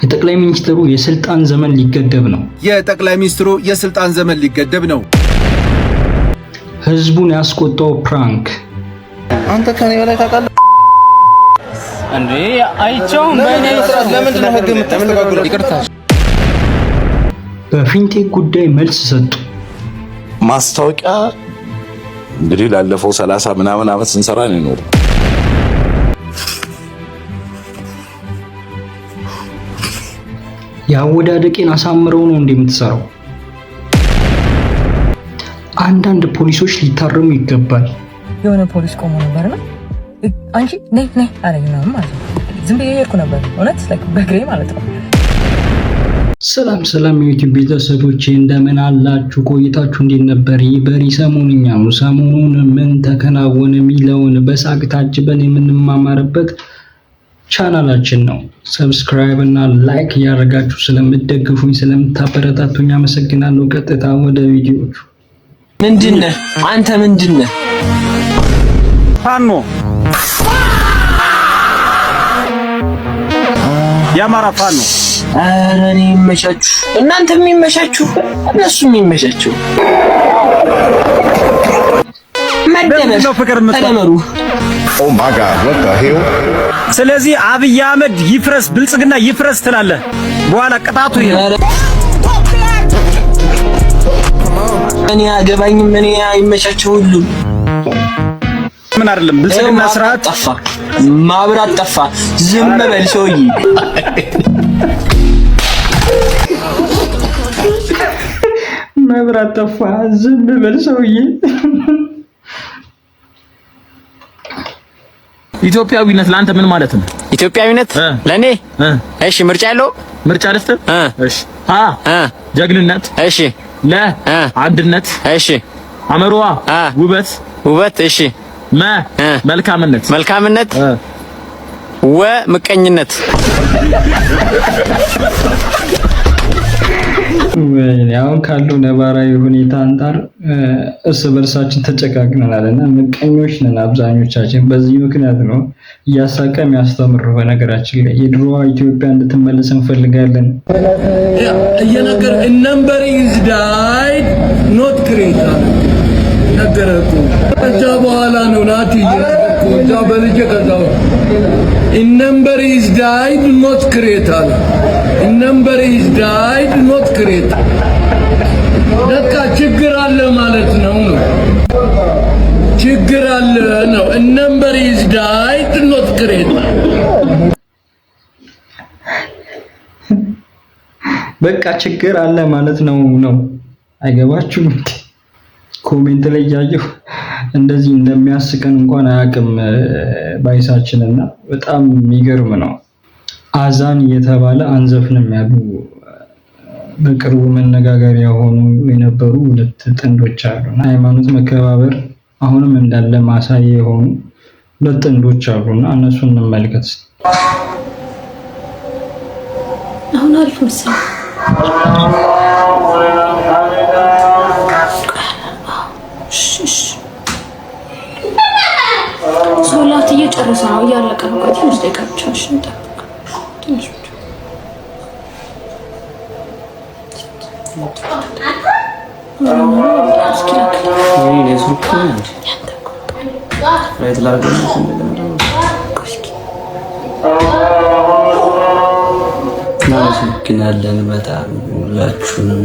የጠቅላይ ሚኒስትሩ የስልጣን ዘመን ሊገደብ ነው። የጠቅላይ ሚኒስትሩ የስልጣን ዘመን ሊገደብ ነው። ህዝቡን ያስቆጣው ፕራንክ። አንተ ከኔ በላይ ታውቃለህ እንዴ? አይቻውም በእኔ ለምንድን ነው ህግ የምታስተካክለው? ይቅርታ። በፊንቴክ ጉዳይ መልስ ሰጡ። ማስታወቂያ እንግዲህ ላለፈው 30 ምናምን ዓመት ስንሰራ ነው የኖረው። ያወዳደቄን አሳምረው ነው እንደምትሰራው። አንዳንድ ፖሊሶች ሊታረሙ ይገባል። የሆነ ፖሊስ ቆሞ ነበርና አንቺ ነይ አለኝና ማለት ነው። ዝም ብዬ ሄድኩ ነበር እውነት በግሬ ማለት ነው። ሰላም የዩቲዩብ ቤተሰቦቼ እንደምን አላችሁ? ቆይታችሁ እንዴት ነበር? በሪ ሰሞንኛ ነው። ሰሞኑን ምን ተከናወነ የሚለውን በሳቅ ታጅበን የምንማማርበት ቻናላችን ነው። ሰብስክራይብ እና ላይክ ያደርጋችሁ ስለምትደግፉኝ ስለምታበረታቱኝ አመሰግናለሁ። ቀጥታ ወደ ቪዲዮቹ። ምንድነህ አንተ? ምንድነህ? ፋኖ የአማራ ፋኖ። ኧረ እኔ ይመቻችሁ፣ እናንተም ይመቻችሁ፣ እነሱም ይመቻችሁ። መደመር ተደመሩ። ኦ ማይ ጋድ what the hell። ስለዚህ አብይ አህመድ ይፍረስ፣ ብልጽግና ይፍረስ ትላለህ። በኋላ ቅጣቱ ይሄ እኔ አገባኝም። እኔ ይመቻቸው ሁሉ ምን አይደለም። ብልጽግና ስርዓት ጠፋ፣ ማብራት ጠፋ። ዝም በል ሰውዬ። መብራት ጠፋ፣ ዝም በል ሰውዬ። ኢትዮጵያዊነት ለአንተ ምን ማለት ነው? ኢትዮጵያዊነት ለኔ እሺ፣ ምርጫ ያለው ምርጫ ደስተ እሺ፣ ጀግንነት እሺ፣ አንድነት እሺ፣ አመሯ ውበት እሺ፣ መልካምነት ምቀኝነት። አሁን ካለው ነባራዊ ሁኔታ አንጻር እርስ በርሳችን ተጨቃቅነናልና ምቀኞች ነን አብዛኞቻችን። በዚህ ምክንያት ነው እያሳቀ የሚያስተምሩ። በነገራችን ላይ የድሮዋ ኢትዮጵያ እንድትመለስ እንፈልጋለን። እየነገር number is died not created ነገረኩ። ከዛ በኋላ ነው ናቲ እየነገርኩ እዛ በልጄ ከዛው number is died not created number is died not created። ለካ ችግር አለ ማለት ነው። ችግር አለ ነው። number is died not created። በቃ ችግር አለ ማለት ነው። አይገባችሁም? ኮሜንት ላይ ያየሁ እንደዚህ እንደሚያስቀን እንኳን አያውቅም ባይሳችንና በጣም የሚገርም ነው። አዛን የተባለ አንዘፍንም ያሉ በቅርቡ መነጋገሪያ ሆኑ የነበሩ ሁለት ጥንዶች አሉና ሃይማኖት መከባበር አሁንም እንዳለ ማሳያ የሆኑ ሁለት ጥንዶች አሉና እነሱን እንመልከት። አሁን አሪፍ መሰለኝ። ሶላት እየጨረሰ ነው፣ እያለቀ ነው። ትንሽ ደቂቃ ብቻ እንጠብቅ። ትንሽ ብቻ እናመሰግናለን በጣም ሁላችሁንም።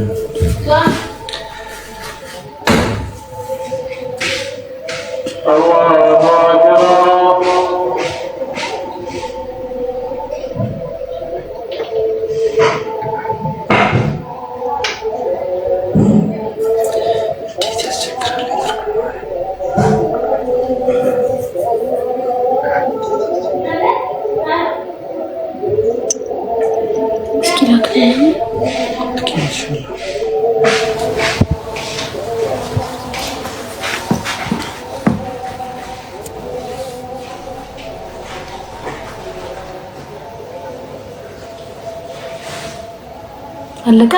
አለቀ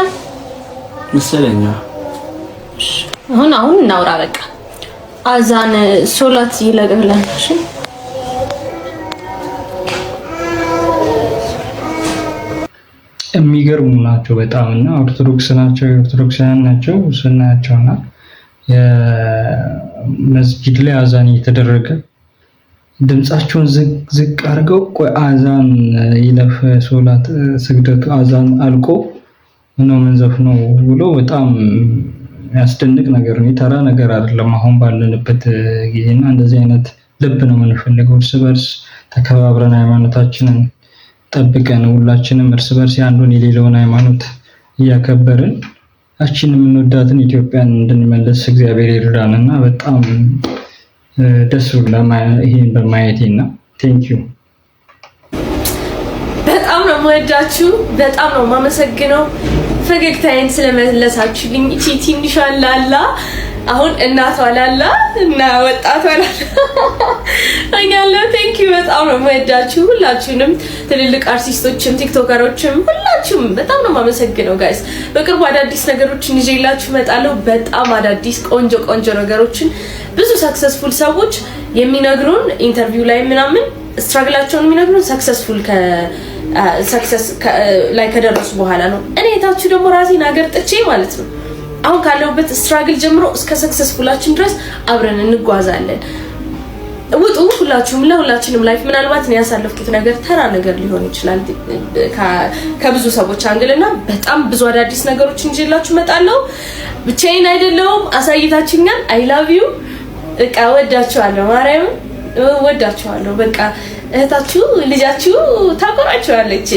መሰለኝ። አሁን እናውራ በቃ። አዛን ሶላት ይለቀብላል። እሺ የሚገርሙ ናቸው በጣም እና ኦርቶዶክስ ናቸው ኦርቶዶክሳውያን ናቸው ስናያቸውና የመስጊድ ላይ አዛን እየተደረገ ድምጻቸውን ዝቅ አድርገው ቆይ አዛን ይለፍ ሶላት ስግደቱ አዛን አልቆ ነው ምንዘፍነው ብሎ በጣም ያስደንቅ ነገር ነው። ተራ ነገር አይደለም። አሁን ባለንበት ጊዜና እንደዚህ አይነት ልብ ነው የምንፈልገው። እርስ በርስ ተከባብረን ሃይማኖታችንን ጠብቀን ሁላችንም እርስ በርስ ያንዱን የሌላውን ሃይማኖት እያከበርን አችን የምንወዳትን ኢትዮጵያን እንድንመለስ እግዚአብሔር ይርዳንና በጣም ደስ ብሎኛል ይሄን በማየቴና ቴንኪዩ። በጣም ነው የምወዳችሁ፣ በጣም ነው የማመሰግነው ፈገግታዬን ስለመለሳችሁልኝ። እቺ ትንሿ ላላ አሁን እናቷ ላላ እና ወጣቷ ላላ አኛለሁ። ቴንኪዩ በጣም ነው የምወዳችሁ ሁላችሁንም፣ ትልልቅ አርቲስቶችም ቲክቶከሮችም ሁላችሁም በጣም ነው የማመሰግነው ጋይስ። በቅርቡ አዳዲስ ነገሮችን ይዤላችሁ እመጣለሁ። በጣም አዳዲስ ቆንጆ ነገሮችን ብዙ ሰክሰስፉል ሰዎች የሚነግሩን ኢንተርቪው ላይ ምናምን ስትራግላቸውን የሚነግሩን ሰክሰስፉል ሰክሰስ ላይ ከደረሱ በኋላ ነው። እኔ የታችሁ ደግሞ ራሴን ሀገር ጥቼ ማለት ነው አሁን ካለውበት ስትራግል ጀምሮ እስከ ሰክሰስፉላችን ድረስ አብረን እንጓዛለን። ውጡ ሁላችሁም፣ ለሁላችንም ላይፍ ምናልባት ነው ያሳለፍኩት ነገር ተራ ነገር ሊሆን ይችላል ከብዙ ሰዎች አንግልና በጣም ብዙ አዳዲስ ነገሮችን ይዤላችሁ እመጣለሁ። ብቻዬን አይደለሁም፣ አሳይታችሁኛል። አይ ላቭ ዩ በቃ ወዳችኋለሁ፣ ማርያም ወዳችኋለሁ። በቃ እህታችሁ ልጃችሁ ታቆራችኋለች።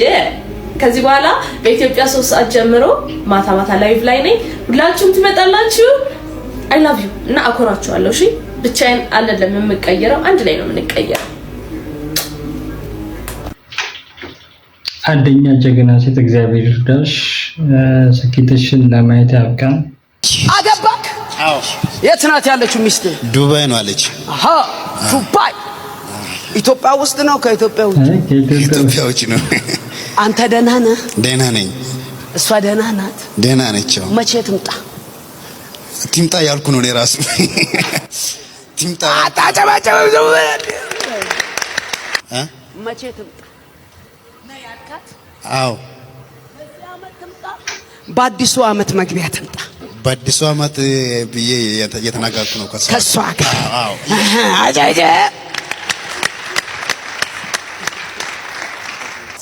ከዚህ በኋላ በኢትዮጵያ 3 ሰዓት ጀምሮ ማታ ላይቭ ላይ ነኝ። ሁላችሁም ትመጣላችሁ። አይ ላቭ ዩ እና አኮራችኋለሁ። እሺ ብቻዬን አይደለም የምቀየረው፣ አንድ ላይ ነው የምንቀየረው። አንደኛ ጀግና ሴት እግዚአብሔር ይርዳሽ፣ ስኬትሽን ለማየት ያብቃን። አገባክ? አዎ። የት ናት ያለችው ሚስት? ዱባይ ነው አለች። አሃ ዱባይ። ኢትዮጵያ ውስጥ ነው? ከኢትዮጵያ ውጭ? ኢትዮጵያ ውጭ ነው። አንተ ደህና ነህ? ደህና ነኝ። እሷ ደህና ናት? ደህና ነች። መቼ ትምጣ? ትምጣ ያልኩ ነው እኔ ራሱ ትምጣ። አታጨባጨብ ነው መቼ ትምጣ ነው ያልካት? አዎ። በዚህ ዓመት ትምጣ? በአዲሱ ዓመት መግቢያ ትምጣ? በአዲሱ ዓመት ብዬ የተናገርኩ ነው ከሷ ጋር። አዎ። አጃጀ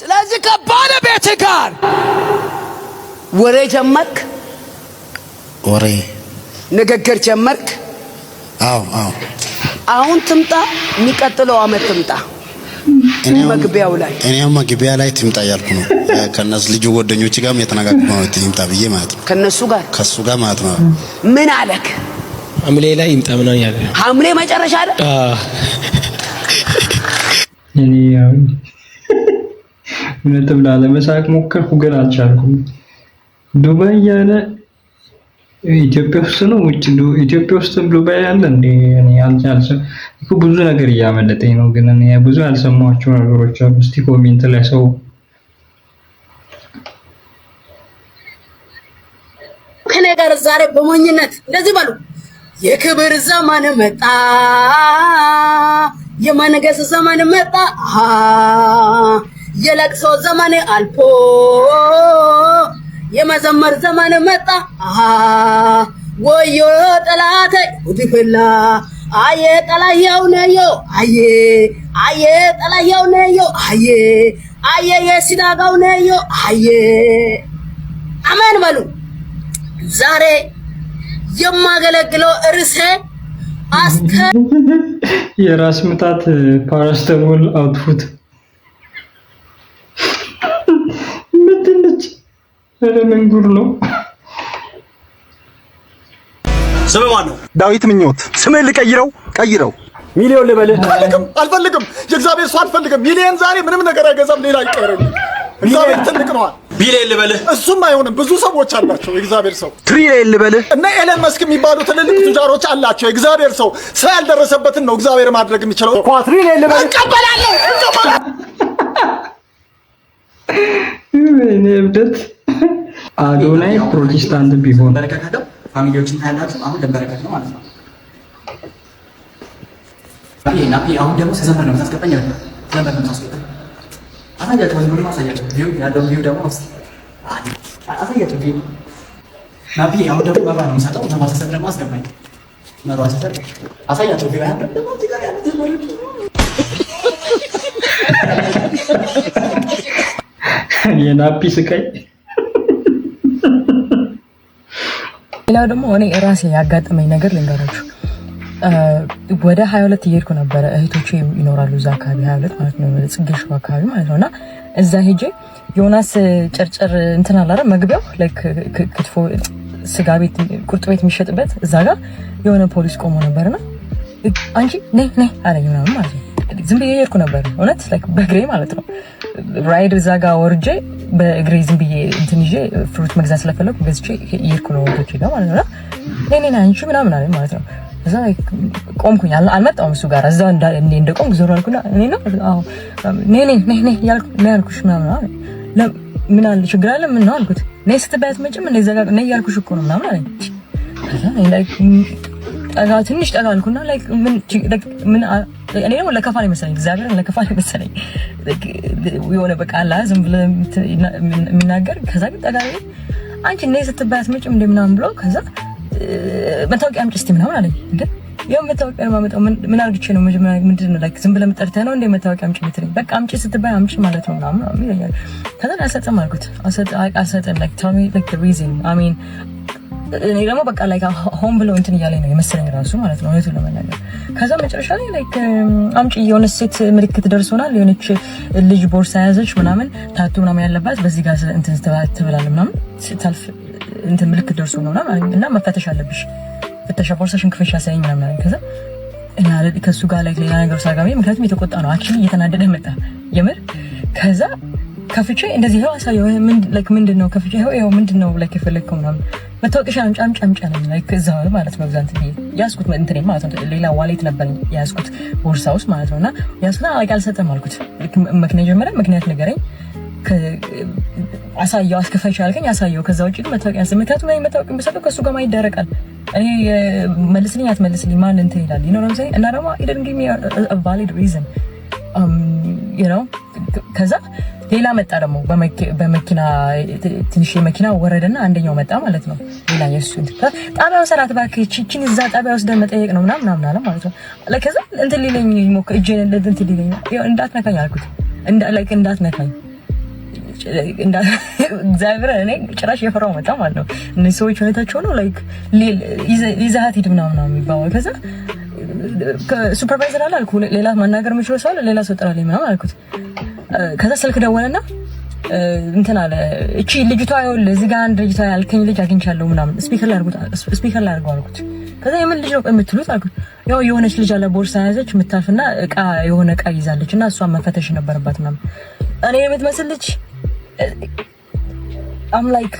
ስለዚህ ከባለቤት ጋር ወሬ ጀመርክ? ወሬ ንግግር ጀመርክ? አዎ። አሁን ትምጣ? የሚቀጥለው ዓመት ትምጣ? መግቢያው ላይ እኔም መግቢያ ላይ ትምጣ ያልኩ ነው። ከነሱ ልጅ ጓደኞች ጋርም የተናገርኩ ነው ትምጣ ብዬ ማለት ነው። ከነሱ ጋር ከሱ ጋር ማለት ነው። ምን አለክ? ሐምሌ ላይ ይምጣ ምናምን ያለ ሐምሌ መጨረሻ አይደል? እኔ ምንጥም ላለመሳቅ ሞከርኩ ግን አልቻልኩም። ዱባይ ያለ ኢትዮጵያ ውስጥ ነው ውጭ ኢትዮጵያ ውስጥ ዱባይ ያለ እንዴ? እኔ አልቻልኩም እኮ ብዙ ነገር እያመለጠኝ ነው። ግን እኔ ብዙ ያልሰማኋቸው ነገሮች አሉ። እስቲ ኮሜንት ላይ ሰው ከኔ ጋር ዛሬ በሞኝነት እንደዚህ ባሉ የክብር ዘመን መጣ፣ የመንገስ ዘመን መጣ፣ የለቅሶ ዘመን አልፎ የመዘመር ዘመን መጣ። ወዮ ጠላቴ ወዲፈላ አየ ጠላየው ነዮ አየ ጠላየው ነዮ አየ የሲዳጋው ነዮ አሜን በሉ። ዛሬ የማገለግለው እርሴ የራስ ምታት ፓራስታሞል አውትፑት ምንድነች? መንጉር ነው። ስምህ ማን ነው? ዳዊት ምኞት። ስምህን ልቀይረው? ቀይረው። ሚሊዮን ልበልህ? አልፈልግም። የእግዚአብሔር ሰው አልፈልግም። ሚሊዮን ዛሬ ምንም ነገር አይገዛም። ሌላ ይቀርልኝ። እግዚአብሔር ትልቅ ነው። ቢሊዮን ልበልህ? እሱም አይሆንም። ብዙ ሰዎች አላቸው የእግዚአብሔር ሰው። ትሪሊዮን ልበልህ? እና ኤለን መስክ የሚባሉ ትልልቅ ቱጃሮች አላቸው የእግዚአብሔር ሰው። ሰው ያልደረሰበትን ነው እግዚአብሔር ማድረግ የሚችለው። ኳትሪሊዮን ልበልህ? እቀበላለሁ። እኔ እብደት አዶናይ ፕሮቴስታንት ቢሆን በረከከተው ፋሚሊዎችን ታያላችሁ። አሁን ለበረከት ነው ማለት ነው። አሁን ደግሞ ተዘመር ነው ታስቀጣኝ ነው። ተዘመር ነው ታስቀጣኝ። አሳያቸው ወይ ደግሞ አሳያቸው። ቪው ያለው ቪው ደግሞ አሳያቸው ቪዲዮ ናቢ ያው ደግሞ ባባ ነው ሰጠው ነው ማሰሰት ደግሞ አስገባኝ ነው ማሰሰት አሳያቸው ቪዲዮ ያለው ደግሞ ትጋር ያለው የናፒ ስቃይ። ሌላው ደግሞ እኔ ራሴ ያጋጠመኝ ነገር ልንገራችሁ። ወደ 22 እየሄድኩ ነበረ። እህቶቼ ይኖራሉ እዛ አካባቢ 22 ማለት ነው፣ ጽጌሽ አካባቢ ማለት ነውና እዛ ሄጄ ዮናስ ጨርጨር እንትን አለ አይደል መግቢያው ላይክ ክትፎ ስጋ ቤት ቁርጥ ቤት የሚሸጥበት እዛ ጋር የሆነ ፖሊስ ቆሞ ነበርና አንቺ ነይ ነይ አለኝ ምናምን ማለት ነው። ዝም ብዬ እየሄድኩ ነበር እውነት ላይክ በእግሬ ማለት ነው። ራይድ እዛ ጋር ወርጄ በእግሬ ዝም ብዬ እንትን ይዤ ፍሩት መግዛት ስለፈለኩ ገዝቼ እየሄድኩ ነው ወንዶቼ ጋር ማለት ነው። ነይ ነይ አንቺ ምናምን አለኝ ማለት ነው። እዛ ቆምኩኝ፣ አልመጣሁም እሱ ጋር እዛ እንደቆምኩ ዞር አልኩና እኔ ነው አዎ ነይ ነይ ነይ ነይ ያልኩሽ ምናምን አለ። ምን አለ ችግር አለ ምን ነው አልኩት። ነይ ስትባያት መጭም ነይ ዘጋ ነይ ያልኩሽ እኮ ነው ምናምን አለኝ። ከዛ ላይክ ትንሽ ጠጋ አልኩና ላይክ ምን እኔ ነው ለከፋ ነው መሰለኝ፣ እግዚአብሔር ለከፋ ነው መሰለኝ የሆነ በቃ አላ ዝም ብለ የሚናገር። ከዛ ግን ጠጋ አንቺ ነይ ስትባያት መጭም እንደ ምናምን ብሎ ከዛ መታወቂያ አምጪ እስቲ ምናምን አለኝ። እንዴ ያው መታወቂያ ማመጣው ምን አርግቼ ነው ምንድን ነው ላይክ ዝም ብለህ መጠርተህ ነው እንደ መታወቂያ አምጪ የምትለኝ? በቃ አምጪ ስትባይ አምጪ ማለት ነው ምናምን ይለኛል። ከዛ አልሰጠም አልኩት። አልሰጠም ላይክ tell me like the reason I mean እኔ ደግሞ በቃ ላይክ ሆም ብለው እንትን እያለኝ ነው የመሰለኝ ራሱ ማለት ነው እውነቱን ለመናገር። ከዛ መጨረሻ ላይ ላይክ አምጪ የሆነ ሴት ምልክት ደርሶናል፣ የሆነች ልጅ ቦርሳ ያዘች ምናምን ታቱ ምናምን ያለባት በዚህ ጋር እንትን ትብላለች ምናምን ታልፍ እንትን ምልክት ደርሶ ነውና እና መፈተሽ አለብሽ ፍተሻ ቦርሳሽን ክፈሽ ያሳየኝ ምናምን አለኝ። ከዛ እና ከሱ ጋር ላይ ሌላ ነገር ሳጋሚ ምክንያቱም የተቆጣ ነው አክቹሊ እየተናደደ መጣ የምር። ከዛ ከፍቼ እንደዚህ ነው አሳየው ምንድነው ከፍቼ ይሄው ምንድነው ላይክ የፈለግከው ምናምን መታወቂያ አምጪ አለኝ ላይክ እዛ ማለት ነው ዛንት ያስኩት እንትን ማለት ነው ሌላ ዋሌት ነበር ያስኩት ቦርሳ ውስጥ ማለት ነውና ያስኩት አልሰጠም አልኩት። ምክንያት ነገረኝ አሳየው አስከፈሽ አልከኝ አሳየው። ከዛ ውጪ ግን መታወቂያ ምክንያቱም ላይ መታወቂያ በሰጠው ከሱ ጋር ማይደረቃል እኔ መልስልኝ አትመልስልኝ ማን እንትን ይላል ይኖርም ሳይ እና ደግሞ it didn't give me a valid reason you know። ከዛ ሌላ መጣ ደግሞ በመኪና ትንሽ መኪና ወረደና አንደኛው መጣ ማለት ነው ሌላ የሱ ጣቢያው ሰራት ባክ እቺን እዛ ጣቢያ ወስደን መጠየቅ ነው ምናምን አለ ማለት ነው። ለከዛ እንትን ሊለኝ ሞክ እጄን እንትን ሊለኝ እንዳትነካኝ አልኩት ላይክ እንዳትነካኝ እግዚአብሔር እኔ ጭራሽ የፈራው መጣ ማለት ነው። እነዚህ ሰዎች ሁኔታቸው ነው ላይክ ይዛሃት ሂድ ምናምን የሚባለው። ከዛ ሱፐርቫይዘር አልኩ ሌላ ማናገር የምችለው ሰው ሌላ ሰው ጥራልኝ ምናምን አልኩት። ከዛ ስልክ ደወለና እንትን አለ እቺ ልጅቷ ይኸውልህ እዚህ ጋር አንድ ልጅቷ ያልከኝ ልጅ አግኝቻለሁ ምናምን ስፒከር ላይ አድርገው አልኩት። ከዛ የምን ልጅ ነው የምትሉት አልኩት። ያው የሆነች ልጅ አለ ቦርሳ ያዘች የምታልፍና የሆነ እቃ ይዛለች እና እሷን መፈተሽ ነበረባት ምናምን እኔ የምትመስል ልጅ I'm like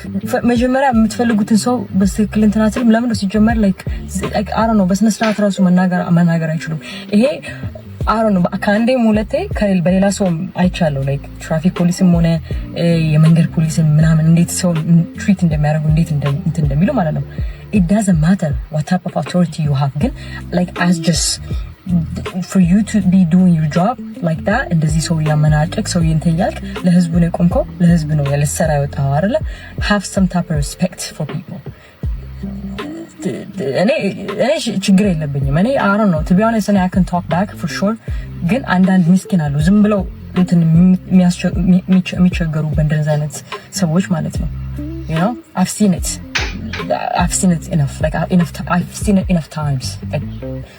መጀመሪያ የምትፈልጉትን ሰው በትክክል እንትን አትልም። ለምን ነው ሲጀመር like I don't know በስነ ስርዓት ራሱ መናገር አይችሉም። ይሄ I don't know ከአንዴም ሁለቴ በሌላ ሰው አይቻለሁ like ትራፊክ ፖሊስም ሆነ የመንገድ ፖሊስም ምናምን እንዴት ሰው ትሪት እንደሚያደርጉ እንዴት እንደሚሉ ማለት ነው። It doesn't matter what type of authority you have ግን like as just for you to be doing your job like that እንደዚህ ሰው ያመናጨቅ ሰው ይንተያልክ ለህዝቡ ነው ቆምከው ለህዝብ ነው ያለሰራ ያወጣው አይደለ have some type of respect for people። እኔ ችግር የለብኝም እኔ I don't know to be honest I can talk back for sure ግን አንዳንድ ምስኪን አሉ ዝም ብለው እንትን የሚቸገሩ በእንደዛ አይነት ሰዎች ማለት ነው you know I've seen it enough like I've seen it enough times like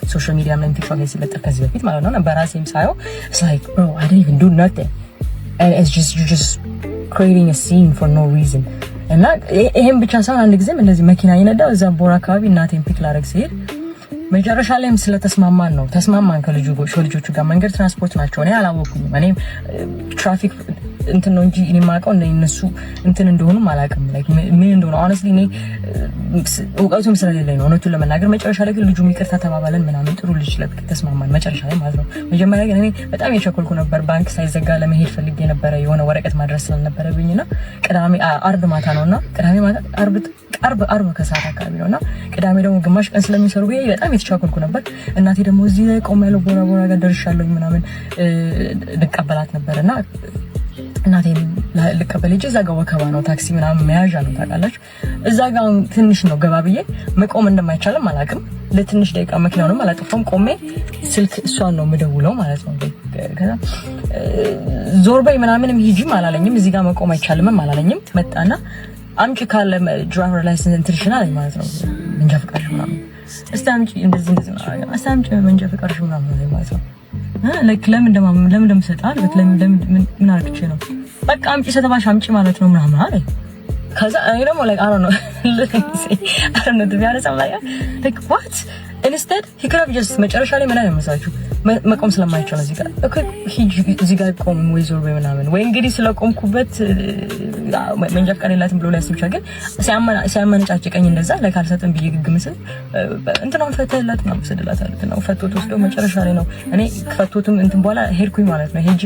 social media and TikTok ላይ ሲለጠፍ ከዚህ በፊት ማለት ነው በራሴም ሳየው it's like bro I didn't even do nothing and it's just you're just creating a scene for no reason እና ይሄን ብቻ ሳይሆን አንድ ጊዜም እንደዚህ መኪና ይነዳው እዛ ቦራ አካባቢ እናቴን ፒክ ላደርግ ሲሄድ መጨረሻ ላይም ተስማማን ከልጆቹ ጋር መንገድ ትራንስፖርት ናቸው እኔ አላወኩኝም እኔ ትራፊክ እንትን ነው እንጂ እኔ ማውቀው እነሱ እንትን እንደሆኑ አላውቅም like ምን እንደሆነ honestly እኔ እውቀቱም ስለሌለኝ ነው እውነቱን ለመናገር። መጨረሻ ላይ ግን ልጁ ይቅርታ ተባባለን ምናምን ጥሩ ልጅ ለብቅ ተስማማን መጨረሻ ላይ ማለት ነው። መጀመሪያ ግን እኔ በጣም የቸኮልኩ ነበር ባንክ ሳይዘጋ ለመሄድ ፈልጌ ነበር የሆነ ወረቀት ማድረስ ስለነበረብኝና ቅዳሜ አርብ ማታ ነውና ቅዳሜ ማታ አርብ ከሰዓት አካባቢ ነውና ቅዳሜ ደግሞ ግማሽ ቀን ስለሚሰሩ በጣም የተቻኮልኩ ነበር። እናቴ ደግሞ እዚህ ላይ ቆም ያለው ቦራ ጋር ደርሻለሁ ምናምን ልቀበላት ነበርና እናቴን ልቀበል ሄጄ እዛ ጋር ወከባ ነው ታክሲ ምናምን መያዣ ነው ታውቃላችሁ። እዛ ጋር ትንሽ ነው ገባ ብዬ መቆም እንደማይቻልም አላውቅም። ለትንሽ ደቂቃ መኪናውንም አላጠፋም። ቆሜ ስልክ እሷን ነው የምደውለው ማለት ነው። ከዛ ዞር በይ ምናምንም ሂጂም አላለኝም። እዚህ ጋር መቆም አይቻልምም አላለኝም። መጣና አምጪ ካለ ድራይቨር ላይሰንስ ኢንተርናሽናል አለኝ ማለት ነው። መንጃ ፈቃድሽ ምናምን እስቲ አምጪ እንደዚህ ነው እስቲ አምጪ መንጃ ፈቃድሽ ምናምን አለኝ ማለት ነው። ለምን እንደምሰጣል ለምን ምን አርግቼ ነው በቃ አምጪ ሰተባሽ አምጪ ማለት ነው ምናምን አለኝ። ከዛ እኔ ደግሞ like I don't know to be honest I'm like what instead he could have just መጨረሻ ላይ ምን አለ መሰላችሁ መቆም ስለማይቻል እዚህ ጋር ቆም ወይ ዞር ወይ ምናምን ወይ እንግዲህ ስለቆምኩበት መንጃ ፈቃድ የላትም ብሎ ሊያስብ ይችላል። ግን ሲያመነጫጭቀኝ እንደዛ ላይ ካልሰጠን ብዬ ግግምስል እንትናውን ፈተላት ነው ወስደላታል ነው ፈቶት ወስዶ መጨረሻ ላይ ነው እኔ ፈቶትም እንትን በኋላ ሄድኩኝ ማለት ነው። ሄጄ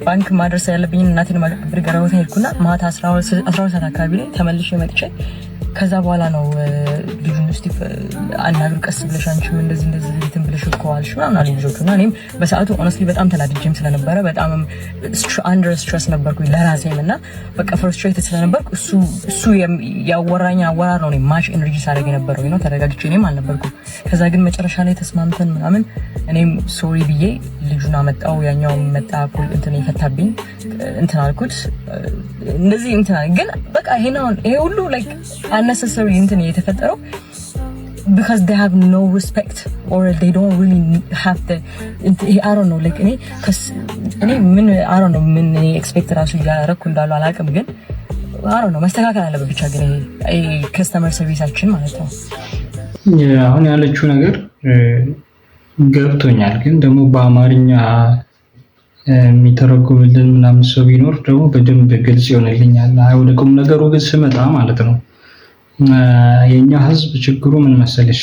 ባንክ ማድረስ ያለብኝ እናቴን ማቀብር ገራውታ ሄድኩና ማታ 12 ሰዓት አካባቢ ላይ ተመልሼ መጥቼ ከዛ በኋላ ነው ልጁን እስቲ አናግሩ ቀስ ብለሽ አንቺም እንደዚህ እንትን ብለሽ እኮ አልሽ ምናምን አለኝ ልጆቹና እኔም በሰዓቱ ሆነስትሊ በጣም ተናድጄም ስለነበረ በጣም አንደር ስትረስ ነበርኩኝ ለራሴም እና በቃ ፍራስትሬትድ ስለነበርኩ እሱ ያወራኝ አወራር ነው ማች ኤነርጂ ሳደርግ የነበረው ነው ተረጋግጬ እኔም አልነበርኩም። ከዛ ግን መጨረሻ ላይ ተስማምተን ምናምን እኔም ሶሪ ብዬ ልጁን አመጣው ያኛው መጣ እንትን ይፈታብኝ እንትን አልኩት እንደዚህ እንትን ግን በቃ ይሄ ሁሉ like unnecessary እንትን የተፈጠረው because they have no respect or they don't really have the I don't know like እኔ ምን I don't know ምን expect ራሱ ያረኩ እንዳሉ አላውቅም ግን I don't know መስተካከል አለበት ብቻ ግን ይሄ customer serviceአችን ማለት ነው። አሁን ያለችው ነገር ገብቶኛል ግን ደግሞ በአማርኛ የሚተረጉምልን ምናምን ሰው ቢኖር ደግሞ በደንብ ግልጽ ይሆንልኛል። ወደ ቁም ነገሩ ግን ስመጣ ማለት ነው የኛ ህዝብ ችግሩ ምን መሰለሽ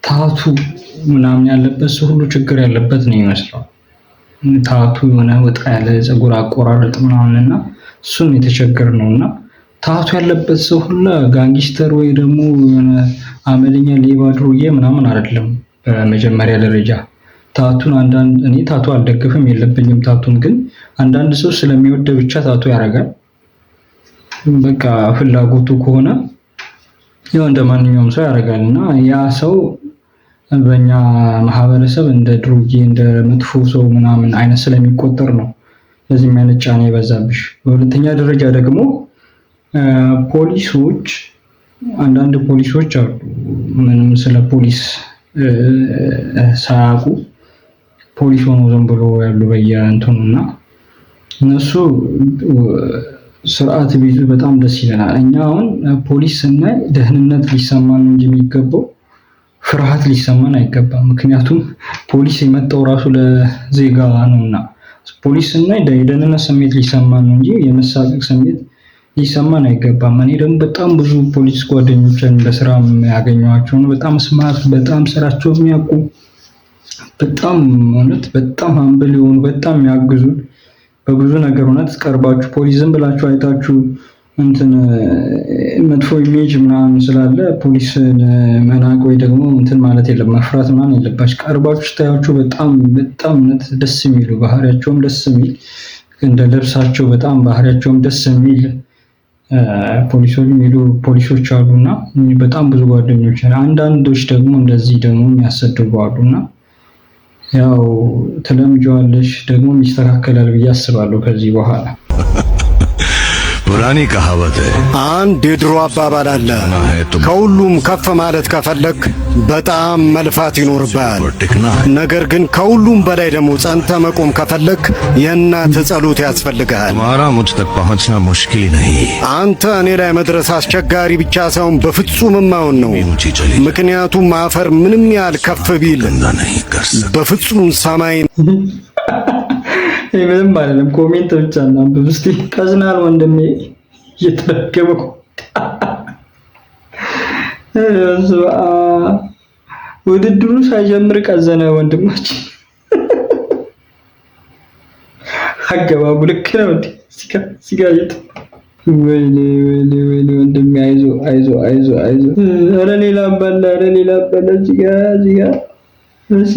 ታቱ ምናምን ያለበት ሰው ሁሉ ችግር ያለበት ነው ይመስለው። ታቱ የሆነ ወጣ ያለ ፀጉር አቆራረጥ ምናምንና እሱን የተቸገር ነውና ታቱ ያለበት ሰው ሁሉ ጋንግስተር ወይ ደግሞ የሆነ አመለኛ ሌባ ድሩዬ ምናምን አይደለም። በመጀመሪያ ደረጃ ታቱን እኔ ታቱ አልደግፍም የለብኝም ታቱን ግን አንዳንድ ሰው ስለሚወድ ብቻ ታቱ ያደርጋል። በቃ ፍላጎቱ ከሆነ ያው እንደማንኛውም ሰው ያደርጋልና ያ ሰው በእኛ ማህበረሰብ እንደ ድሩዬ እንደ መጥፎ ሰው ምናምን አይነት ስለሚቆጠር ነው ለዚህ አይነት ጫና ይበዛብሽ። በሁለተኛ ደረጃ ደግሞ ፖሊሶች አንዳንድ ፖሊሶች አሉ ምንም ስለ ፖሊስ ሳያውቁ ፖሊስ ሆኖ ዝም ብሎ ያሉ በየእንትኑና እነሱ ስርዓት ቢይዙ በጣም ደስ ይለናል። እኛ አሁን ፖሊስ ስናይ ደህንነት ሊሰማን እንጂ የሚገባው ፍርሃት ሊሰማን አይገባም። ምክንያቱም ፖሊስ የመጣው ራሱ ለዜጋ ነውና ፖሊስ ስናይ የደህንነት ስሜት ሊሰማን ነው እንጂ የመሳቀቅ ስሜት ሊሰማን አይገባም። እኔ ደግሞ በጣም ብዙ ፖሊስ ጓደኞችን በስራ ያገኘኋቸው ነው በጣም ስማርት በጣም ስራቸው የሚያውቁ በጣም ማለት በጣም አምብል የሆኑ በጣም የሚያግዙ በብዙ ነገር እውነት ቀርባችሁ ፖሊስ ዝም ብላችሁ አይታችሁ እንትን መጥፎ ኢሜጅ ምናምን ስላለ ፖሊስ መናቅ ወይ ደግሞ እንትን ማለት የለም መፍራት ምናምን የለባችሁ። ቀርባችሁ ታያችሁ በጣም እውነት ደስ የሚሉ ባህሪያቸውም ደስ የሚል እንደ ልብሳቸው በጣም ባህሪያቸውም ደስ የሚል ፖሊሶች አሉና በጣም ብዙ ጓደኞች አንዳንዶች ደግሞ እንደዚህ ደግሞ የሚያሰድቡ አሉና ያው ተለምጇለሽ ደግሞ ይስተካከላል ብዬ አስባለሁ ከዚህ በኋላ። पुरानी कहावत है አንድ የድሮ አባባል አለ ከሁሉም ከፍ ማለት ከፈለክ በጣም መልፋት ይኖርብሃል። ነገር ግን ከሁሉም በላይ ደግሞ ጸንተ መቆም ከፈለክ የእናት ጸሎት ያስፈልጋል። हमारा मुझ तक पहुंचना मुश्किल नहीं አንተ እኔ ላይ መድረስ አስቸጋሪ ብቻ ሳይሆን በፍጹም የማይሆን ነው። ምክንያቱም አፈር ምንም ያህል ከፍ ቢል በፍጹም ሰማይ ምንም አይደለም። ኮሜንት ብቻ እናንብብ እስቲ። ቀዝናል ወንድሜ እየተረገበው ውድድሩ ሳይጀምር ቀዘነ ወንድማችን። አገባቡ ልክ ነው እንዴ? ሲጋየት ወይኔ ወንድሜ አይዞ ኧረ ሌላ አባላ እዚህ ጋር እሺ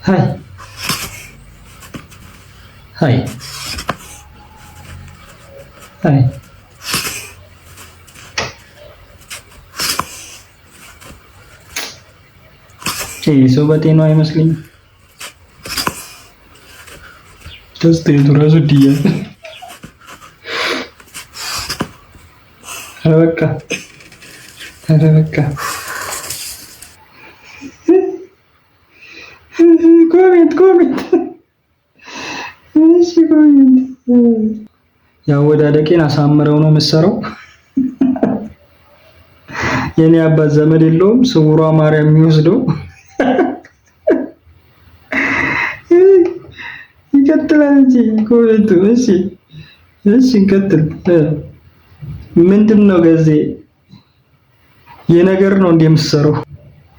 ሃይ ሰው በጤናው አይመስልኝም። ተስተይቱ ራሱ ዲያ ኧረ በቃ ኮሜንት እሺ ኮሜንት ያወዳደቄን አሳምረው ነው የምትሰራው። የኔ አባት ዘመድ የለውም ስውሯ ማርያም የሚወስደው ይቀጥላል እንጂ ኮሜንቱ። እሺ እንቀጥል። ምንድነው ገዜ የነገር ነው እንደምትሰራው?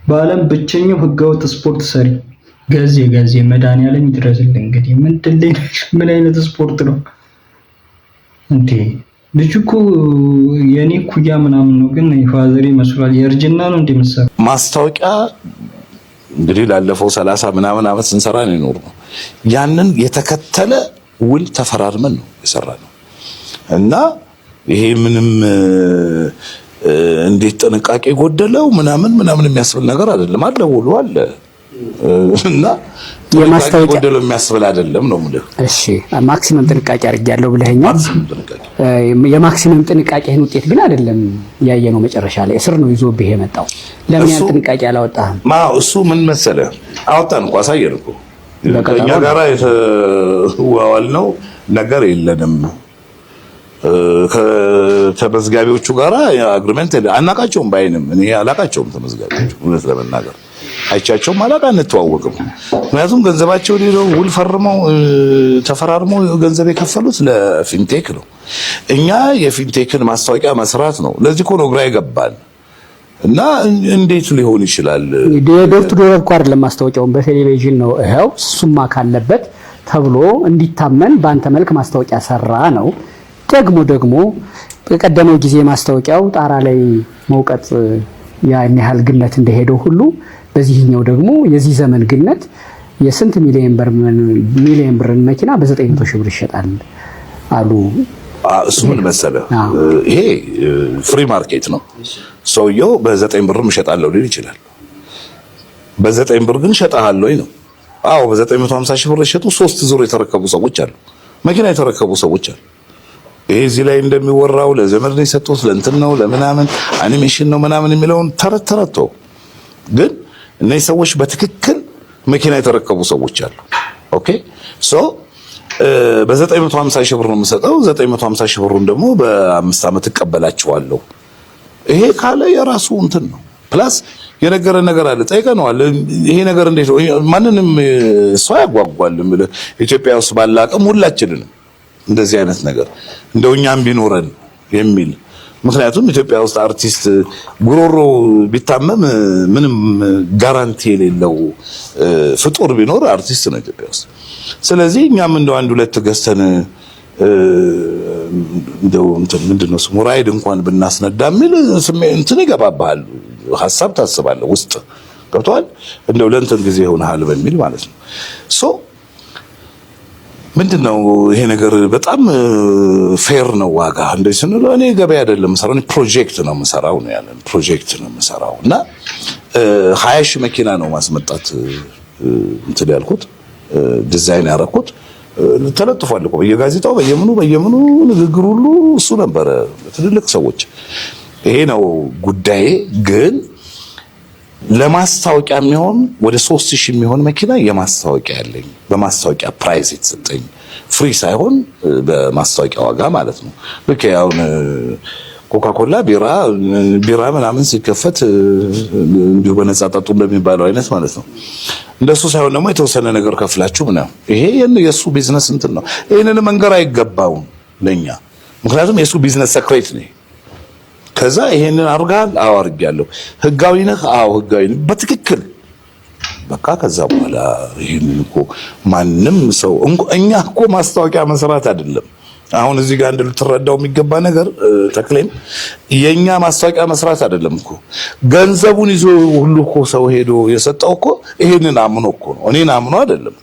በዓለም ብቸኛው ህገወጥ ስፖርት ሰሪ ገዜ መድኃኒዓለም ይድረስልኝ። እንግዲህ ምን አይነት ስፖርት ነው እንዴ? ልጅ እኮ የኔ ኩያ ምናምን ነው፣ ግን ፋዘር ይመስላል። የእርጅና ነው እንደምትሰራው። ማስታወቂያ እንግዲህ ላለፈው 30 ምናምን ዓመት ስንሰራ ነው የኖርነው። ያንን የተከተለ ውል ተፈራርመን ነው የሰራነው እና ይሄ ምንም እንዴት ጥንቃቄ ጎደለው ምናምን የሚያስብል ነገር አይደለም። አለ ውሉ አለ እና የማስታወቂያ ጎደለው የሚያስብል አይደለም ነው ማለት። እሺ ማክሲመም ጥንቃቄ አድርጌያለሁ ብለኸኛል። የማክሲመም ጥንቃቄህን ውጤት ግን አይደለም ያየነው። መጨረሻ ላይ እስር ነው ይዞብህ የመጣው። ለምን ያን ጥንቃቄ አላወጣህም? እሱ ምን መሰለህ አወጣን እኮ አሳየን እኮ ከኛ ጋራ የተዋዋልነው ነገር የለንም። ከተመዝጋቢዎቹ ጋራ አግሪመንት አናቃቸውም። ባይንም እኔ አላቃቸውም ተመዝጋቢዎቹ፣ እውነት ለመናገር አይቻቸውም፣ አንተዋወቅም። ምክንያቱም ገንዘባቸውን ሄደው ውል ፈርመው ተፈራርመው ገንዘብ የከፈሉት ለፊንቴክ ነው። እኛ የፊንቴክን ማስታወቂያ መስራት ነው። ለዚህ እኮ ነው ግራ ይገባል። እና እንዴት ሊሆን ይችላል? ዶር ቱ ዶር እኮ አይደለም ማስታወቂያውን በቴሌቪዥን ነው ይሄው እሱማ ካለበት ተብሎ እንዲታመን በአንተ መልክ ማስታወቂያ ሰራ ነው። ደግሞ በቀደመው ጊዜ ማስታወቂያው ጣራ ላይ መውቀጥ ያን ያህል ግነት እንደሄደው ሁሉ በዚህኛው ደግሞ የዚህ ዘመን ግነት የስንት ሚሊዮን ብር መኪና በ900 ሺህ ብር ይሸጣል አሉ። እሱ ምን መሰለህ ይሄ ፍሪ ማርኬት ነው። ሰውየው በ9 ብር እሸጣለሁ ሊል ይችላል። በ9 ብር ግን እሸጣለሁ ወይ ነው? አዎ በ950 ሺህ ብር የሸጡ 3 ዙር የተረከቡ ሰዎች አሉ። መኪና የተረከቡ ሰዎች አሉ። ይሄ እዚህ ላይ እንደሚወራው ለዘመድ ነው የሰጡት ለእንትን ነው ለምናምን አኒሜሽን ነው ምናምን የሚለውን ተረተረቶ ግን እነዚህ ሰዎች በትክክል መኪና የተረከቡ ሰዎች አሉ። ኦኬ ሶ በ950 ሺህ ብር ነው የምሰጠው። 950 ሺህ ብሩን ደግሞ በ5 ዓመት እቀበላቸዋለሁ። ይሄ ካለ የራሱ እንትን ነው። ፕላስ የነገረን ነገር አለ ጠይቀነዋል። ይሄ ነገር እንዴት ነው ማንንም ሰው ያጓጓል ማለት ኢትዮጵያ ውስጥ ባለ አቅም ሁላችንንም እንደዚህ አይነት ነገር እንደውኛም ቢኖረን የሚል ምክንያቱም ኢትዮጵያ ውስጥ አርቲስት ጉሮሮ ቢታመም ምንም ጋራንቲ የሌለው ፍጡር ቢኖር አርቲስት ነው ኢትዮጵያ ውስጥ። ስለዚህ እኛም እንደው አንድ ሁለት ገዝተን እንደው ምንድነው ስሙ ራይድ እንኳን ብናስነዳ የሚል እንትን ይገባባል፣ ሐሳብ ታስባለህ ውስጥ ገብቷል። እንደው ለእንትን ጊዜ ይሆናል በሚል ማለት ነው። ሶ ምንድነው ይሄ ነገር በጣም ፌር ነው ዋጋ እንደዚህ ስንለው እኔ ገበያ አይደለም ሰራው እኔ ፕሮጀክት ነው የምሰራው ነው ያለን ፕሮጀክት ነው የምሰራው እና 20 ሺህ መኪና ነው ማስመጣት እንትን ያልኩት ዲዛይን ያደረኩት ተለጥፏል እኮ በየጋዜጣው በየምኑ ንግግር ሁሉ እሱ ነበረ ትልልቅ ሰዎች። ይሄ ነው ጉዳይ። ግን ለማስታወቂያ የሚሆን ወደ 3000 የሚሆን መኪና የማስታወቂያ ያለኝ በማስታወቂያ ፕራይስ የተሰጠኝ ፍሪ ሳይሆን በማስታወቂያ ዋጋ ማለት ነው። ልክ ያው ኮካኮላ ቢራ ምናምን ሲከፈት እንዲሁ በነፃ ጠጡ እንደሚባለው አይነት ማለት ነው። እንደሱ ሳይሆን ደግሞ የተወሰነ ነገር ከፍላችሁ ምናምን ይሄ የሱ ቢዝነስ እንትን ነው። ይሄንን መንገር አይገባውም ለኛ፣ ምክንያቱም የሱ ቢዝነስ ሰክሬት ነው። ከዛ ይሄንን አርጋል አዋርጋለሁ ህጋዊ ነህ? አዎ ህጋዊ ነህ በትክክል በቃ። ከዛ በኋላ ይሄንን እኮ ማንም ሰው እኛ እኮ ማስታወቂያ መስራት አይደለም አሁን እዚህ ጋር እንድትረዳው የሚገባ ነገር ተክሌም የኛ ማስታወቂያ መስራት አይደለም እኮ ገንዘቡን ይዞ ሁሉ እኮ ሰው ሄዶ የሰጠው እኮ ይሄንን አምኖ እኮ ነው። እኔን አምኖ አይደለም።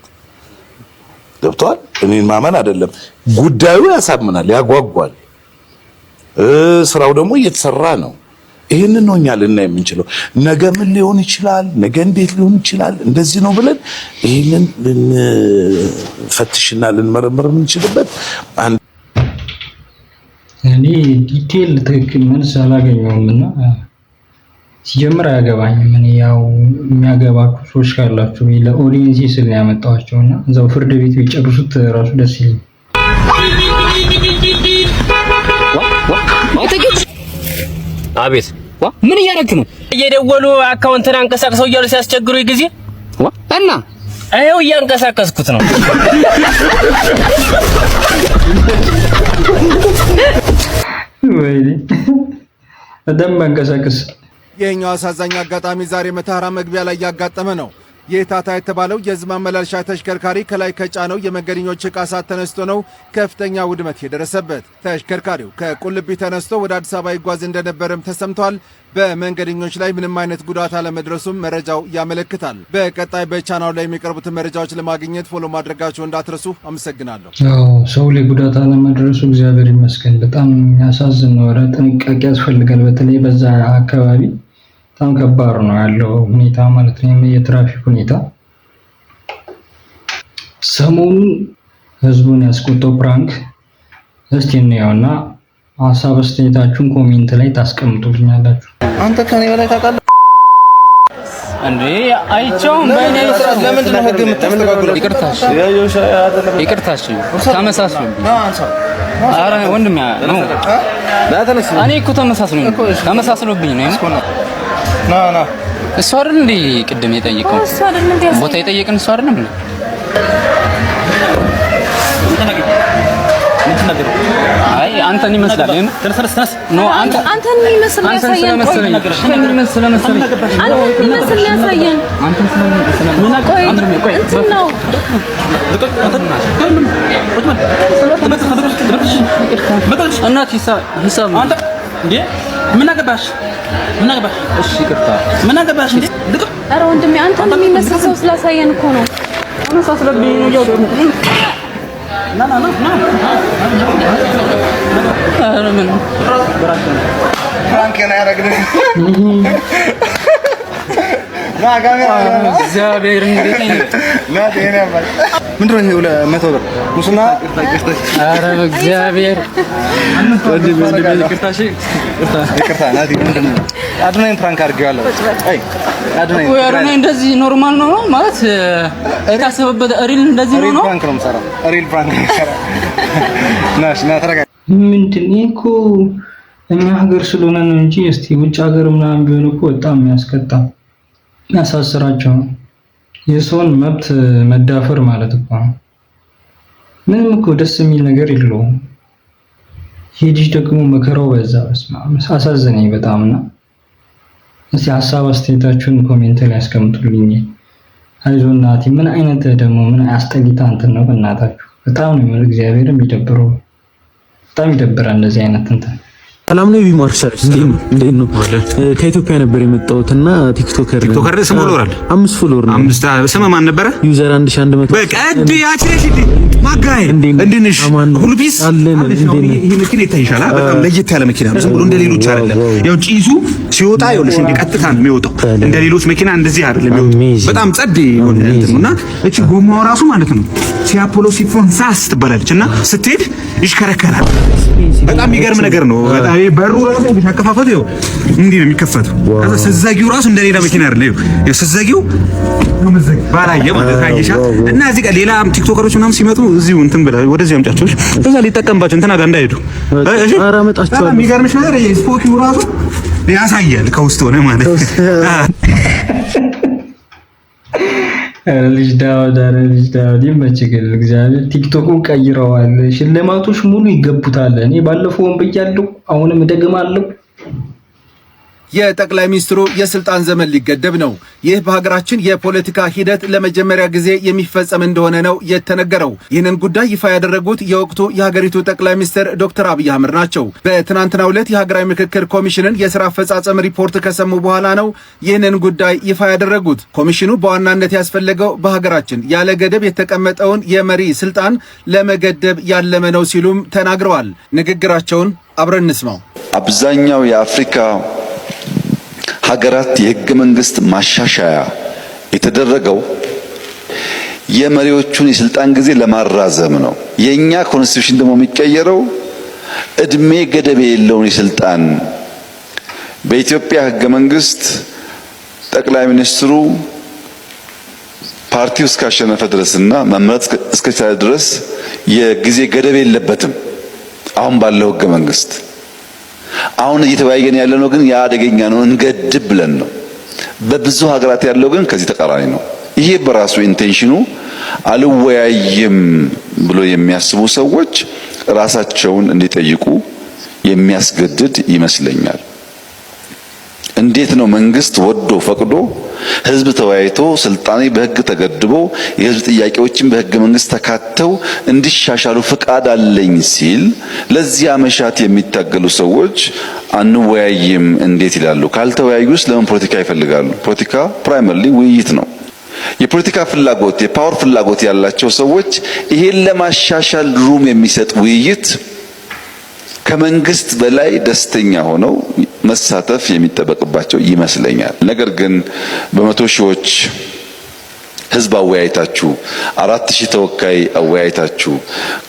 ገብቷል? እኔን ማመን አይደለም። ጉዳዩ ያሳምናል፣ ያጓጓል። ስራው ደግሞ እየተሰራ ነው። ይሄንን ነው እኛ ልናይ የምንችለው። ነገ ምን ሊሆን ይችላል፣ ነገ እንዴት ሊሆን ይችላል፣ እንደዚህ ነው ብለን ይሄንን ልንፈትሽና ልንመረምር የምንችልበት እኔ ዲቴል ትክክል መልስ አላገኘሁምና ሲጀምር አያገባኝም። እኔ ያው የሚያገባችሁ ሰዎች ካላችሁ ለኦዲየንስ ስል ነው ያመጣኋቸውና እዛው ፍርድ ቤት ቢጨርሱት ራሱ ደስ ይለኛል። አቤት ምን እያደረክ ነው? እየደወሉ አካውንትን አንቀሳቅሰው እያሉ ሲያስቸግሩኝ ጊዜ እና አይው እያንቀሳቀስኩት ነው። ወይኔ በደንብ አንቀሳቀስ። የኛው አሳዛኝ አጋጣሚ ዛሬ መተሃራ መግቢያ ላይ ያጋጠመ ነው። የታታ የተባለው የህዝብ ማመላለሻ ተሽከርካሪ ከላይ ከጫነው የመንገደኞች ዕቃ ሳት ተነስቶ ነው ከፍተኛ ውድመት የደረሰበት። ተሽከርካሪው ከቁልቢ ተነስቶ ወደ አዲስ አበባ ይጓዝ እንደነበረም ተሰምቷል። በመንገደኞች ላይ ምንም አይነት ጉዳት አለመድረሱም መረጃው ያመለክታል። በቀጣይ በቻናሉ ላይ የሚቀርቡትን መረጃዎች ለማግኘት ፎሎ ማድረጋቸው እንዳትረሱ። አመሰግናለሁ። ሰው ላይ ጉዳት አለመድረሱ እግዚአብሔር ይመስገን። በጣም የሚያሳዝን ነው። ጥንቃቄ ያስፈልጋል። በተለይ በዛ አካባቢ በጣም ከባድ ነው ያለው ሁኔታ ማለት ነው። የትራፊክ ሁኔታ ሰሞኑን ህዝቡን ያስቆጣው ፕራንክ እስቲ እንየውና ሀሳብ አስተያየታችሁን ኮሜንት ላይ ታስቀምጡልኛላችሁ። አንተ ከኔ በላይ ታውቃለህ እንዴ? አይቼውም በእኔ ለምንድን ነው ህግ የምታስተካክለው? ይቅርታሽ ተመሳስሎኝ። ኧረ ወንድም ነው እኔ እኮ ተመሳስሎብኝ ነው። ና እሱ አይደል እንዴ ቅድም የጠየቀው ቦታ የጠየቀን እሱ አይደል እንዴ? አይ አንተን ይመስላል ኖ አንተን ይመስል ያሳየን። እናት ሂሳብ ምን አገባሽ? እሺ ይቅርታ ምን አገባሽ እንዴ? ኧረ ወንድሜ አንተን የሚመስል ሰው ስላሳየን እኮ ነው። ተመሳስለብኝ ነው ያው ና ኧረ ምን ፍራንክ ነው ያደረግልኝ። ና ካሜራ እግዚአብሔር እንዴት ና ተኔ አባል ምንድነው ይሄ 200 ብር ሙስና? ኧረ እግዚአብሔር ይቅርታ ናዲ ምንድነው? አድናይን ፍራንክ አድርጌዋለሁ። አይ አድናይን ወይ እንደዚህ ኖርማል ነው ማለት የታሰበበት ሪል እንደዚህ ነው። ፍራንክ ነው የምሰራው። ሪል ፍራንክ ነው የምሰራው። ና ተረጋ። ምንድነው እኮ እኛ ሀገር ስለሆነ ነው እንጂ እስቲ ውጭ ሀገር ምናምን ቢሆን እኮ በጣም የሚያስቀጣ ያሳስራቸው ነው። የሰውን መብት መዳፈር ማለት እኮ ምንም እኮ ደስ የሚል ነገር የለውም። ሄዲሽ ደግሞ መከራው በዛ። አሳዘነኝ በጣምና እስቲ ሀሳብ አስተያየታችሁን ኮሜንት ላይ አስቀምጡልኝ። አይዞህ እናቴ። ምን አይነት ደግሞ ምን አስጠሊታ እንትን ነው በእናታችሁ። በጣም ነው እግዚአብሔርም ይደብረው። በጣም ይደብራል እንደዚህ አይነት እንትን። ሰላም ነው ቢማር ሰርስ እንዴት ነው? ከኢትዮጵያ ነበር የመጣሁትና ቲክቶከር ስም ፎሎወር 5 ፎሎወር ነው። 5 ስም ማን ነበረ? ዩዘር 1100 በቃ ያቺ ማጋይ እንድንሽ ሁሉ ፒስ ይሄ መኪና ይታይሻል። በጣም ለየት ያለ መኪና ነው። ዝም ብሎ እንደ ሌሎች አይደለም። ያው ጭሱ ሲወጣ ይኸውልሽ እንደ ቀጥታ ነው የሚወጣው። እንደ ሌሎች መኪና እንደዚህ አይደለም የሚወጣው። በጣም ጸድ የሆነ እንትን ነውና እቺ ጎማው ራሱ ማለት ነው ሲያፖሎ ሲፎን ሳስ ትባላለች እና ስትሄድ ይሽከረከራል። በጣም የሚገርም ነገር ነው። በጣም በሩ ራሱ ቢሻከፋፈት ይኸው እንዲህ ነው የሚከፈተው። ከዛ ስትዘጊው ራሱ እንደ ሌላ መኪና አይደለም። ይኸው ስትዘጊው ነው መዘግ ባላየ ማለት ካየሻ እና እዚህ ጋር ሌላ ቲክቶከሮች ምናምን ሲመጡ እዚሁ እንትን ብለ ወደዚህ አምጫቸው በዛ ሊጠቀምባቸው እንትና ጋር እንዳይሄዱ። እሺ ኧረ መጣቸው። የሚገርምሽ ነገር ስፖኪው ራሱ ያሳያል ከውስጥ ሆነ ማለት ልጅ ዳውድ ይመችህ። እግዚአብሔር ቲክቶኩን ቀይረዋል። ሽልማቶች ሙሉ ይገቡታል። እኔ ባለፈውም ብያለሁ፣ አሁንም እደግማለሁ። የጠቅላይ ሚኒስትሩ የስልጣን ዘመን ሊገደብ ነው። ይህ በሀገራችን የፖለቲካ ሂደት ለመጀመሪያ ጊዜ የሚፈጸም እንደሆነ ነው የተነገረው። ይህንን ጉዳይ ይፋ ያደረጉት የወቅቱ የሀገሪቱ ጠቅላይ ሚኒስትር ዶክተር አብይ አህመድ ናቸው። በትናንትናው ዕለት የሀገራዊ ምክክር ኮሚሽንን የስራ አፈጻጸም ሪፖርት ከሰሙ በኋላ ነው ይህንን ጉዳይ ይፋ ያደረጉት። ኮሚሽኑ በዋናነት ያስፈለገው በሀገራችን ያለ ገደብ የተቀመጠውን የመሪ ስልጣን ለመገደብ ያለመ ነው ሲሉም ተናግረዋል። ንግግራቸውን አብረን እንስማው። አብዛኛው የአፍሪካ ሀገራት የህገ መንግስት ማሻሻያ የተደረገው የመሪዎቹን የስልጣን ጊዜ ለማራዘም ነው። የኛ ኮንስቲቱሽን ደግሞ የሚቀየረው እድሜ ገደብ የሌለውን የስልጣን በኢትዮጵያ ህገ መንግስት ጠቅላይ ሚኒስትሩ ፓርቲው እስካሸነፈ ድረስና መምረጥ እስከቻለ ድረስ የጊዜ ገደብ የለበትም። አሁን ባለው ህገ መንግስት አሁን እየተወያየን ያለነው ግን ያ አደገኛ ነው እንገድብ ብለን ነው። በብዙ ሀገራት ያለው ግን ከዚህ ተቃራኒ ነው። ይሄ በራሱ ኢንቴንሽኑ አልወያይም ብሎ የሚያስቡ ሰዎች ራሳቸውን እንዲጠይቁ የሚያስገድድ ይመስለኛል። እንዴት ነው መንግስት ወዶ ፈቅዶ ህዝብ ተወያይቶ ስልጣኔ በህግ ተገድቦ የህዝብ ጥያቄዎችን በህገ መንግስት ተካተው እንዲሻሻሉ ፍቃድ አለኝ ሲል ለዚያ መሻት የሚታገሉ ሰዎች አንወያይም እንዴት ይላሉ? ካልተወያዩስ ለምን ፖለቲካ ይፈልጋሉ? ፖለቲካ ፕራይመሪሊ ውይይት ነው። የፖለቲካ ፍላጎት የፓወር ፍላጎት ያላቸው ሰዎች ይሄን ለማሻሻል ሩም የሚሰጥ ውይይት ከመንግስት በላይ ደስተኛ ሆነው መሳተፍ የሚጠበቅባቸው ይመስለኛል። ነገር ግን በመቶ ሺዎች ህዝብ አወያይታችሁ 4000 ተወካይ አወያይታችሁ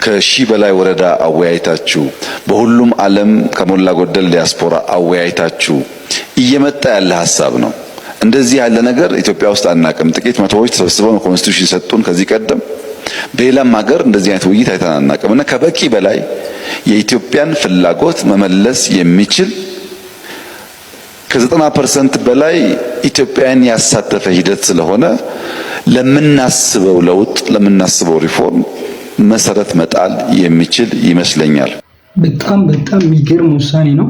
ከ1000 በላይ ወረዳ አወያይታችሁ በሁሉም ዓለም ከሞላ ጎደል ዲያስፖራ አወያይታችሁ እየመጣ ያለ ሐሳብ ነው። እንደዚህ ያለ ነገር ኢትዮጵያ ውስጥ አናቅም። ጥቂት መቶዎች ተሰብስበው ኮንስቲቱሽን ሰጡን ከዚህ ቀደም። በሌላም ሀገር እንደዚህ አይነት ውይይት አይተን አናቅም እና ከበቂ በላይ የኢትዮጵያን ፍላጎት መመለስ የሚችል ከ90% በላይ ኢትዮጵያን ያሳተፈ ሂደት ስለሆነ ለምናስበው ለውጥ ለምናስበው ሪፎርም መሰረት መጣል የሚችል ይመስለኛል። በጣም የሚገርም ውሳኔ ነው።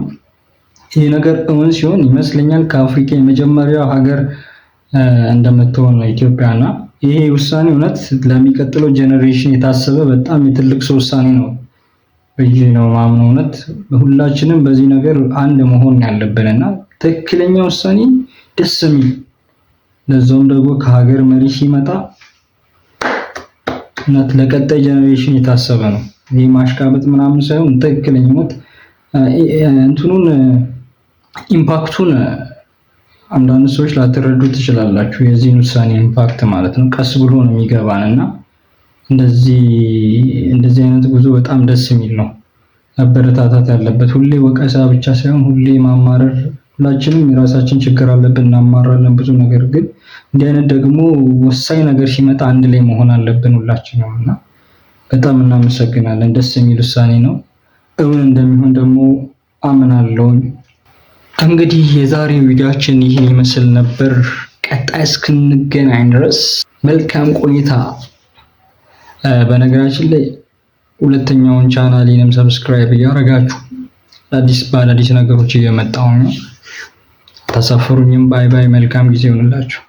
ይሄ ነገር እውን ሲሆን ይመስለኛል ከአፍሪካ የመጀመሪያው ሀገር እንደምትሆን ኢትዮጵያና ይሄ ውሳኔ እውነት ለሚቀጥለው ጄኔሬሽን የታሰበ በጣም የትልቅ ሰው ውሳኔ ነው ብዬ ነው ማምነው። እውነት ሁላችንም በዚህ ነገር አንድ መሆን ያለብንና ትክክለኛ ውሳኔ ደስ የሚል ለዛውም ደግሞ ከሀገር መሪ ሲመጣ እውነት ለቀጣይ ጄኔሬሽን የታሰበ ነው። ይሄ ማሽቃበጥ ምናምን ሳይሆን ትክክለኛው እንትኑን ኢምፓክቱን አንዳንድ ሰዎች ላትረዱ ትችላላችሁ። የዚህን ውሳኔ ኢምፓክት ማለት ነው ቀስ ብሎ ነው የሚገባንና እንደዚህ አይነት ጉዞ በጣም ደስ የሚል ነው። መበረታታት ያለበት ሁሌ ወቀሳ ብቻ ሳይሆን ሁሌ ማማረር። ሁላችንም የራሳችን ችግር አለብን እናማራለን ብዙ ነገር፣ ግን እንዲህ አይነት ደግሞ ወሳኝ ነገር ሲመጣ አንድ ላይ መሆን አለብን ሁላችንም እና በጣም እናመሰግናለን። ደስ የሚል ውሳኔ ነው። እውን እንደሚሆን ደግሞ አምናለሁ። እንግዲህ የዛሬው ቪዲዮአችን ይህን ይመስል ነበር። ቀጣይ እስክንገናኝ ድረስ መልካም ቆይታ። በነገራችን ላይ ሁለተኛውን ቻናሌንም ሰብስክራይብ እያደረጋችሁ አዳዲስ ነገሮች እየመጣሁ ነው። ተሳፈሩኝም። ባይ ባይ። መልካም ጊዜ ይሁንላችሁ።